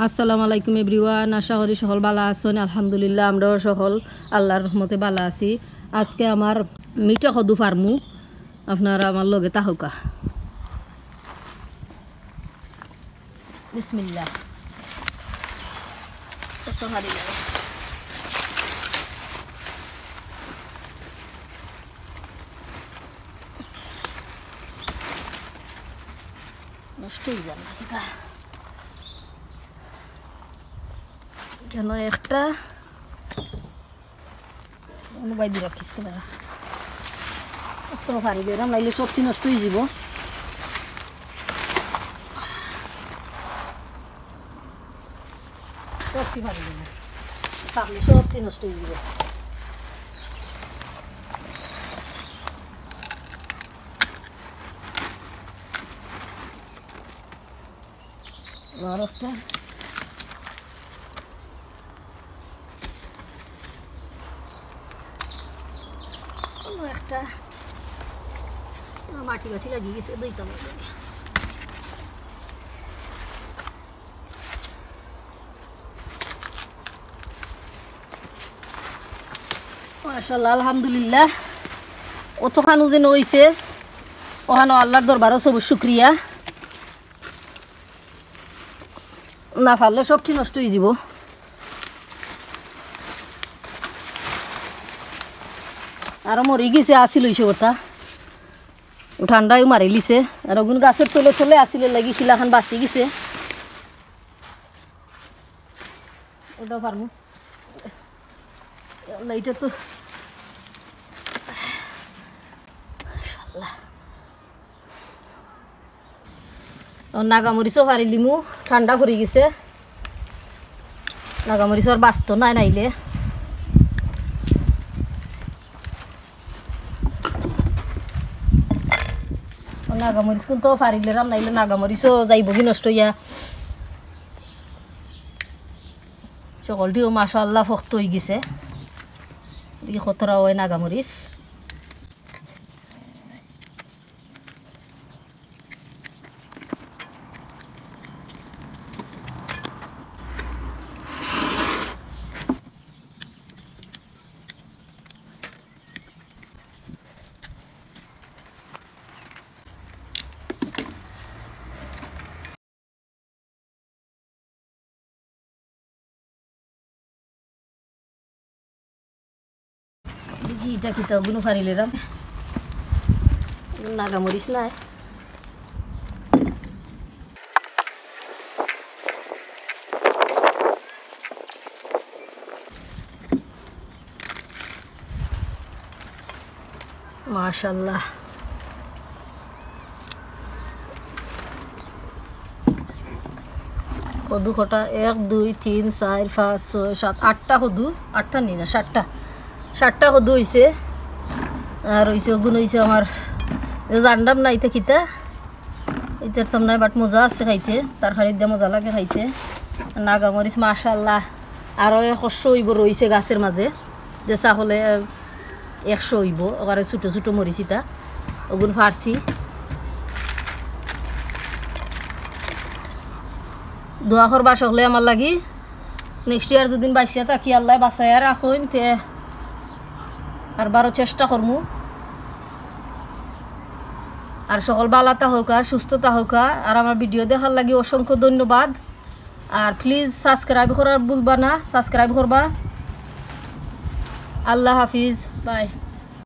আসসালামু আলাইকুম এভরিওয়ান, আশা করি সকল ভালো আছেন। আলহামদুলিল্লাহ আমরাও সকল আল্লাহর রহমতে ভালো আছি। আজকে আমার মিঠা কদু ফার্মু, আপনারা আমার লগে তাহকা। বিসমিল্লাহ। কত ভারী লাগে, নষ্ট হয়ে যান না কেন একটা অনুবাই দিয়ে রাখিস কেন এত ভারী বেরাম লাইলে সবটি নষ্ট হয়ে যাব। সবটি ভারী দেবে থাকলে সবটি নষ্ট হয়ে যাব। আর একটা একটা মাটি বাটি লাগিয়ে গেছে দুইটা মাশাআল্লাহ আলহামদুলিল্লাহ। অতখানো যেন হইছে, ওখানে আল্লাহর দরবারও সব শুক্রিয়া। না পারলে সবটি নষ্ট হয়ে যাব। আরো মরে গেছে, আসিল হইছে ওটা ঠান্ডায় মারি লিছে। আর ওগুন গাছের তলে তলে আসিলে লাগি শিলাখান বাঁচি গেছে। ওটা পারবো এইটা তো নাগামরিচও পারিলিমু, ঠান্ডা পড়ে গেছে। নাগামরিচ আর বাঁচত নাই নাইলে। নাগামরিচ কিন্তু পারিলে রাম নাইলে নাগামরিচও যাইব কি নষ্ট হইয়া। সকলটিও মাশাআল্লাহ শক্ত হয়ে গেছে। দেখি কতটা হয় নাগামরিচ। দেখি এটা কি তাগুনো ফারিলে রাম নাগামরিচ নাই। মাশাআল্লাহ কদু কটা 1 2 3 4 5 6 7 8টা কদু, 8টা নি না 7টা কদু হয়েছে। আর হয়েছে ওগুন হয়েছে আমার জান্ডাম নাই তো খিতা এটার তাম নাই, বাট মজা আছে খাইতে, তার খাড়ি দিয়ে মজা লাগে খাইতে। নাগামরিচ মাশাআল্লাহ আরও 100 হইব রয়েছে গাছের মাঝে, যে চাহলে 100 হইব। ওখানে ছোটো ছোটো মরিচিতা ওগুন ফারছি। দোয়া করবা সকলে আমার লাগি। নেক্সট ইয়ার যদি বাইসিয়া থাকি আল্লাহ বাঁচাইয়া রাখুন তে আর বারো চেষ্টা করমু। আর সকল বালাতা হোক আর সুস্থতা হোক। আর আমার ভিডিও দেখার লাগি অসংখ্য ধন্যবাদ। আর প্লিজ সাবস্ক্রাইব করার ভুলবা না, সাবস্ক্রাইব করবা। আল্লাহ হাফিজ, বাই।